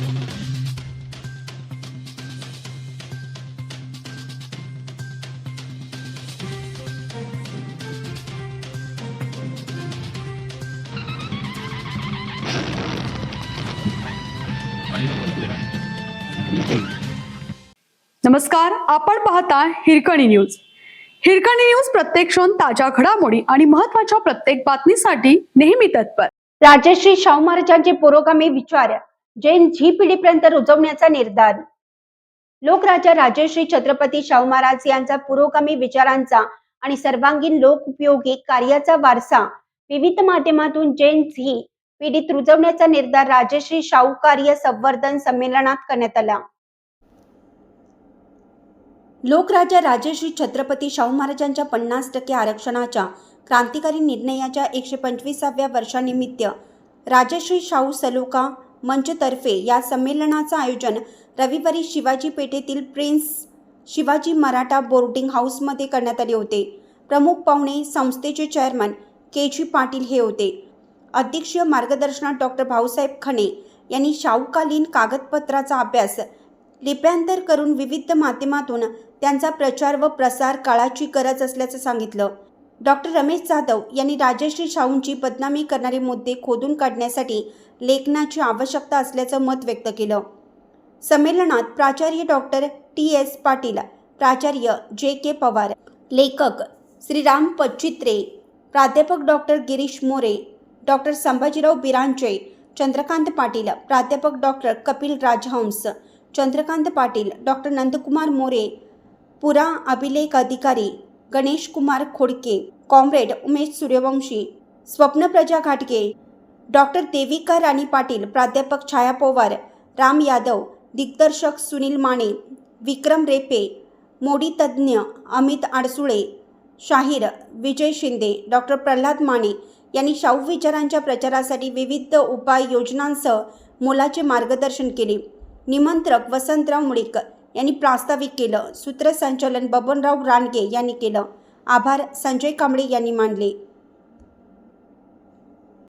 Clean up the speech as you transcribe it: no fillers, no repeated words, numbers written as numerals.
नमस्कार, आपण पाहता हिरकणी न्यूज. हिरकणी न्यूज प्रत्येक क्षण ताज्या घडामोडी आणि महत्त्वाच्या प्रत्येक बातमीसाठी नेहमी तत्पर. राजश्री शाहू महाराजांचे पुरोगामी विचार जैन झी पिढीपर्यंत रुजवण्याचा निर्धार. लोकराजा राजश्री छत्रपती शाहू महाराज यांचा पुरोगामी विचारांचा आणि सर्वांगीण लोकोपयोगी कार्याचा वारसा विविध माध्यमातून जैन झी पिढीत रुजवण्याचा निर्धार राजश्री शाहू कार्य संवर्धन संमेलनात करण्यात आला. लोकराजा राजश्री छत्रपती शाहू महाराजांच्या 50% आरक्षणाच्या क्रांतिकारी निर्णयाच्या 125व्या वर्षानिमित्त राजश्री शाहू सलोखा मंचतर्फे या संमेलनाचं आयोजन रविवारी शिवाजी पेठेतील प्रिन्स शिवाजी मराठा बोर्डिंग हाऊसमध्ये करण्यात आले होते. प्रमुख पाहुणे संस्थेचे चेअरमन के.जी. पाटील हे होते. अध्यक्षीय मार्गदर्शनात डॉक्टर भाऊसाहेब खणे यांनी शाहूकालीन कागदपत्राचा अभ्यास लिप्यांतर करून विविध माध्यमातून त्यांचा प्रचार व प्रसार काळाची गरज असल्याचं सांगितलं. डॉक्टर रमेश जाधव यांनी राजश्री शाहूंची बदनामी करणारे मुद्दे खोदून काढण्यासाठी लेखनाची आवश्यकता असल्याचं मत व्यक्त केलं. संमेलनात प्राचार्य डॉक्टर टी.एस. पाटील, प्राचार्य जे.के. पवार, लेखक श्रीराम पच्चित्रे, प्राध्यापक डॉक्टर गिरीश मोरे, डॉक्टर संभाजीराव बिरांचे, चंद्रकांत पाटील, प्राध्यापक डॉक्टर कपिल राजहंस, चंद्रकांत पाटील, डॉक्टर नंदकुमार मोरे, पुरा अभिलेख अधिकारी गणेश कुमार खोडके, कॉम्रेड उमेश सूर्यवंशी, स्वप्नप्रजा घाटगे, डॉक्टर देविका राणी पाटील, प्राध्यापक छाया पवार, राम यादव, दिग्दर्शक सुनील माने, विक्रम रेपे, मोडी तज्ज्ञ अमित आडसुळे, शाहीर विजय शिंदे, डॉक्टर प्रल्हाद माने यांनी शाहू विचारांच्या प्रचारासाठी विविध उपाययोजनांसह मोलाचे मार्गदर्शन केले. निमंत्रक वसंतराव मुळीक यांनी प्रास्ताविक केलं. सूत्रसंचालन बबनराव रानगे यांनी केलं. आभार संजय कांबळे यांनी मानले.